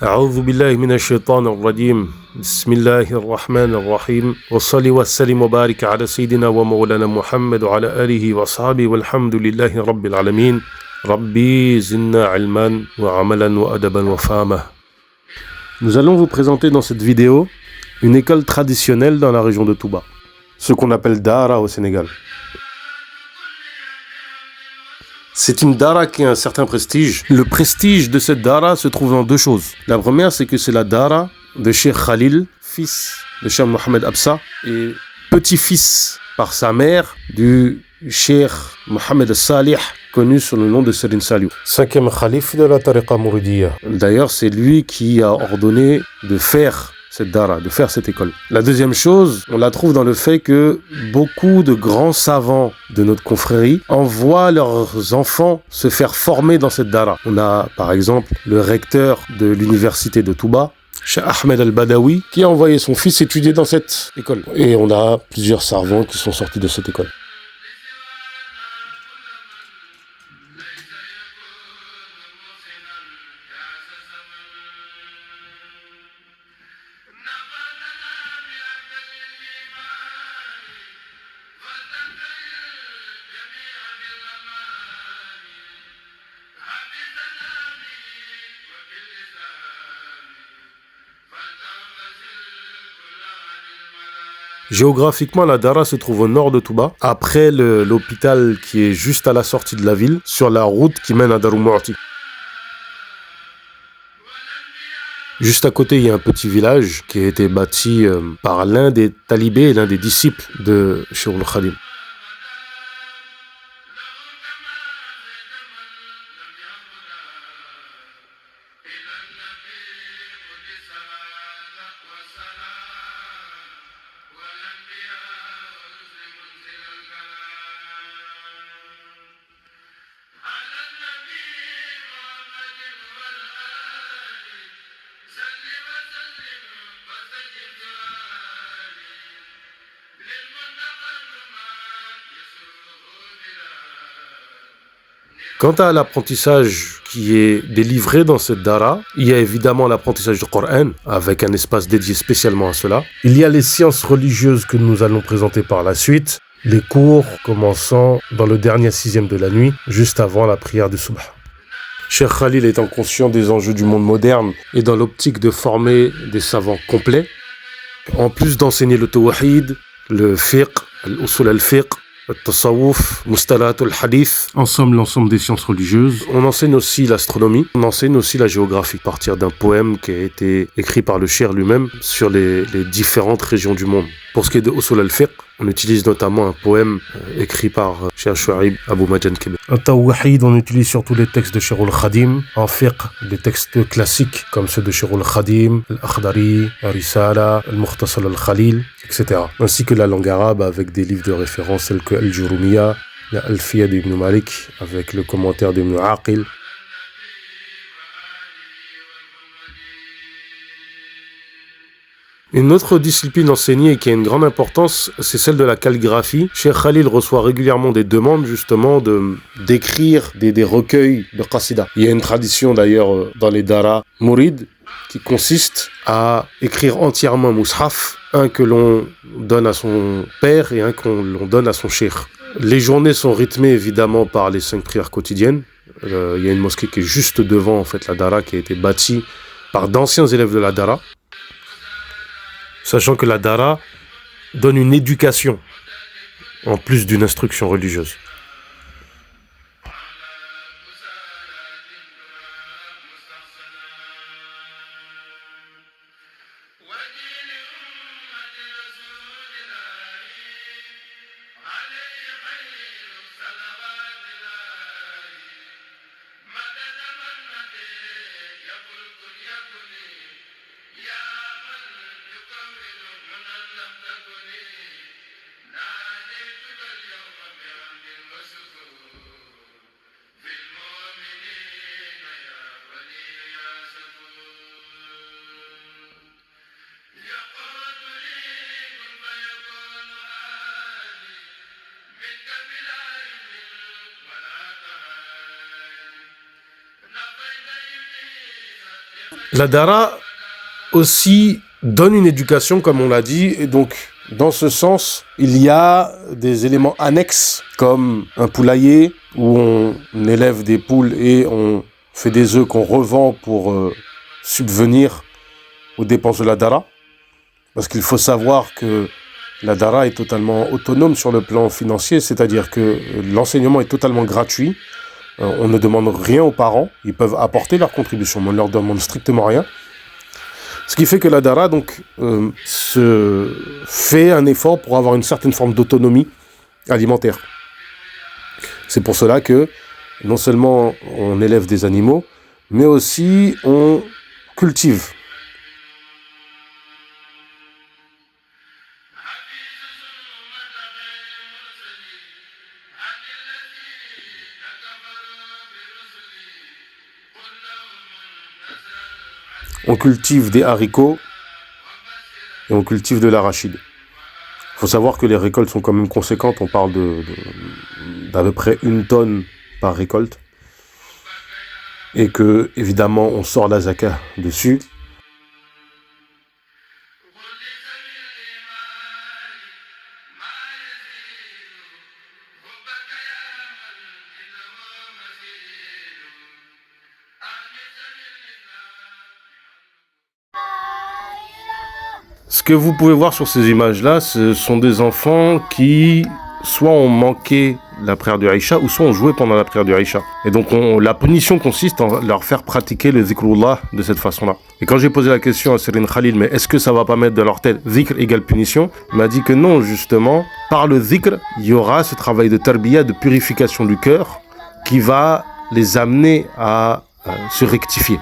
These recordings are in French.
أعوذ بالله من الشيطان الرجيم بسم الله الرحمن الرحيم والصلاة والسلام وبارك على سيدنا ومولانا محمد وعلى آله وأصحابه والحمد لله رب العالمين ربي زدنا علما وعملا وأدبا وفهما. Nous allons vous présenter dans cette vidéo une école traditionnelle dans la région de Touba, ce qu'on appelle Dara au Sénégal. C'est une Dara qui a un certain prestige. Le prestige de cette Dara se trouve dans deux choses. La première, c'est que c'est la Dara de Cheikh Khalil, fils de Cheikh Mohamed Absa, et petit-fils par sa mère du Cheikh Mohamed Salih, connu sous le nom de Serigne Saliou, 5e Khalif de la Tariqa Mouridiyya. D'ailleurs, c'est lui qui a ordonné de faire cette Dara, de faire cette école. La deuxième chose, on la trouve dans le fait que beaucoup de grands savants de notre confrérie envoient leurs enfants se faire former dans cette Dara. On a par exemple le recteur de l'université de Touba, Cheikh Ahmed Al-Badawi, qui a envoyé son fils étudier dans cette école. Et on a plusieurs savants qui sont sortis de cette école. Géographiquement, la Dara se trouve au nord de Touba, après l'hôpital qui est juste à la sortie de la ville, sur la route qui mène à Darou Mouhty. Juste à côté, il y a un petit village qui a été bâti par l'un des talibés et l'un des disciples de Cheikh Al-Khadim. Quant à l'apprentissage qui est délivré dans cette Dara, il y a évidemment l'apprentissage du Coran, avec un espace dédié spécialement à cela. Il y a les sciences religieuses que nous allons présenter par la suite, les cours commençant dans le dernier 6e de la nuit, juste avant la prière du Subh. Cheikh Khalil étant conscient des enjeux du monde moderne et dans l'optique de former des savants complets, en plus d'enseigner le tawhid, le fiqh, l'usul al-fiqh, le tasawwuf, mustalat al-hadith, l'ensemble des sciences religieuses. On enseigne aussi l'astronomie, on enseigne aussi la géographie, à partir d'un poème qui a été écrit par le cheikh lui-même sur les différentes régions du monde. Pour ce qui est de usul al-fiqh, on utilise notamment un poème écrit par Cheikh Chouaib Abou Majan Kébé. En tawhid, on utilise surtout les textes de Cheikh Al-Khadim. En fiqh, des textes classiques comme ceux de Cheikh Al-Khadim, Al-Akhdari, Al-Risala, Al-Mukhtasar Al-Khalil, etc. Ainsi que la langue arabe avec des livres de référence tels que Al-Jurumiyya, la Alfiya d'Ibn Malik avec le commentaire d'Ibn Aqil. Une autre discipline enseignée et qui a une grande importance, c'est celle de la calligraphie. Cheikh Khalil reçoit régulièrement des demandes justement d'écrire des recueils de qasida. Il y a une tradition d'ailleurs dans les Dara Mourid qui consiste à écrire entièrement un mushaf, un que l'on donne à son père et un que l'on donne à son cheikh. Les journées sont rythmées évidemment par les 5 prières quotidiennes. Il y a une mosquée qui est juste devant en fait la Dara, qui a été bâtie par d'anciens élèves de la Dara. Sachant que la Dara donne une éducation en plus d'une instruction religieuse. La dara aussi donne une éducation, comme on l'a dit, et donc dans ce sens, il y a des éléments annexes comme un poulailler où on élève des poules et on fait des œufs qu'on revend pour subvenir aux dépenses de la dara. Parce qu'il faut savoir que la dara est totalement autonome sur le plan financier, c'est-à-dire que l'enseignement est totalement gratuit. On ne demande rien aux parents, ils peuvent apporter leur contribution, mais on ne leur demande strictement rien. Ce qui fait que la dara donc, se fait un effort pour avoir une certaine forme d'autonomie alimentaire. C'est pour cela que non seulement on élève des animaux, mais aussi on cultive. On cultive des haricots et on cultive de l'arachide. Il faut savoir que les récoltes sont quand même conséquentes. On parle d'à peu près 1 tonne par récolte. Et que, évidemment, on sort la zaka dessus. Ce que vous pouvez voir sur ces images-là, ce sont des enfants qui soit ont manqué la prière du Aïcha, ou soit ont joué pendant la prière du Aïcha. Et donc la punition consiste en leur faire pratiquer le zikrullah de cette façon-là. Et quand j'ai posé la question à Serine Khalil, mais est-ce que ça va pas mettre dans leur tête zikr égale punition, il m'a dit que non, justement, par le zikr, il y aura ce travail de tarbiya, de purification du cœur, qui va les amener à se rectifier.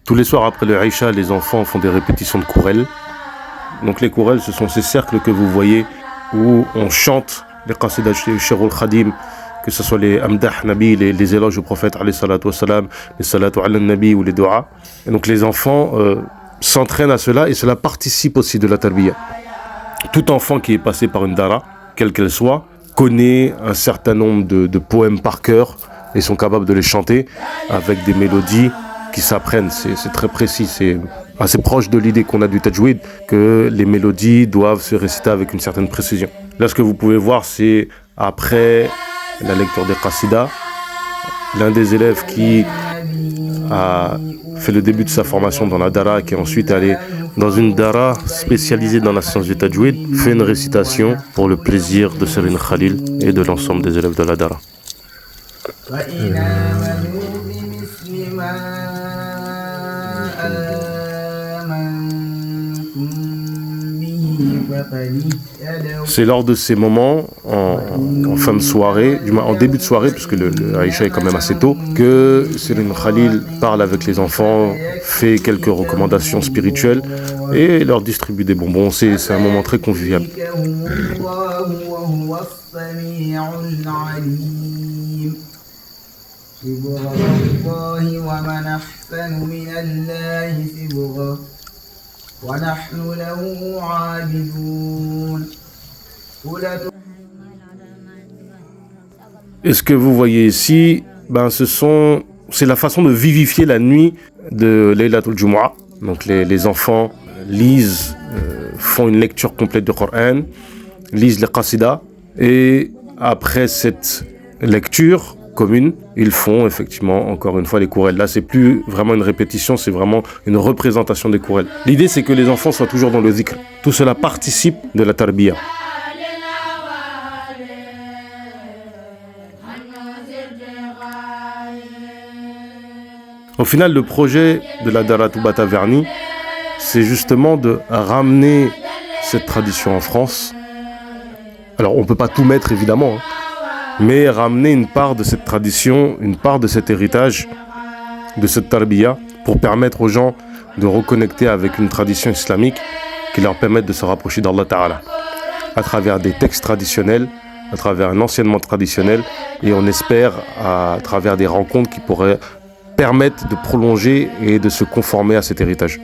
Tous les soirs après le Aïcha, les enfants font des répétitions de kourel. Donc les kourels, ce sont ces cercles que vous voyez où on chante les qasidah Shirul Khadim, que ce soit les Amdah Nabi, les éloges au prophète, alayhi salatu wassalam, les salatu ala nabi ou les du'a. Et donc les enfants s'entraînent à cela et cela participe aussi de la tarbiya. Tout enfant qui est passé par une dara, quelle qu'elle soit, connaît un certain nombre de poèmes par cœur et sont capables de les chanter avec des mélodies qui s'apprennent, c'est très précis, c'est assez proche de l'idée qu'on a du tajwid, que les mélodies doivent se réciter avec une certaine précision. Là, ce que vous pouvez voir, c'est après la lecture des qasidas, l'un des élèves qui a fait le début de sa formation dans la dara, qui est ensuite allé dans une dara spécialisée dans la science du tajwid, fait une récitation pour le plaisir de Serine Khalil et de l'ensemble des élèves de la dara. C'est lors de ces moments, en fin de soirée, du moins en début de soirée, puisque le Aïcha est quand même assez tôt, que Serine Khalil parle avec les enfants, fait quelques recommandations spirituelles et leur distribue des bonbons. C'est un moment très convivial. Et ce que vous voyez ici, c'est la façon de vivifier la nuit de Laylatul Jumu'ah. Donc les enfants lisent, font une lecture complète du Coran, lisent les qasidas, et après cette lecture commune, ils font effectivement encore une fois les kourels. Là, c'est plus vraiment une répétition, c'est vraiment une représentation des kourels. L'idée, c'est que les enfants soient toujours dans le zikr. Tout cela participe de la tarbiya. Au final, le projet de la Dara Touba Taverny, c'est justement de ramener cette tradition en France. Alors, on ne peut pas tout mettre, évidemment, mais ramener une part de cette tradition, une part de cet héritage, de cette tarbiya, pour permettre aux gens de reconnecter avec une tradition islamique qui leur permette de se rapprocher d'Allah Ta'ala, à travers des textes traditionnels, à travers un enseignement traditionnel, et on espère à travers des rencontres qui pourraient permettre de prolonger et de se conformer à cet héritage.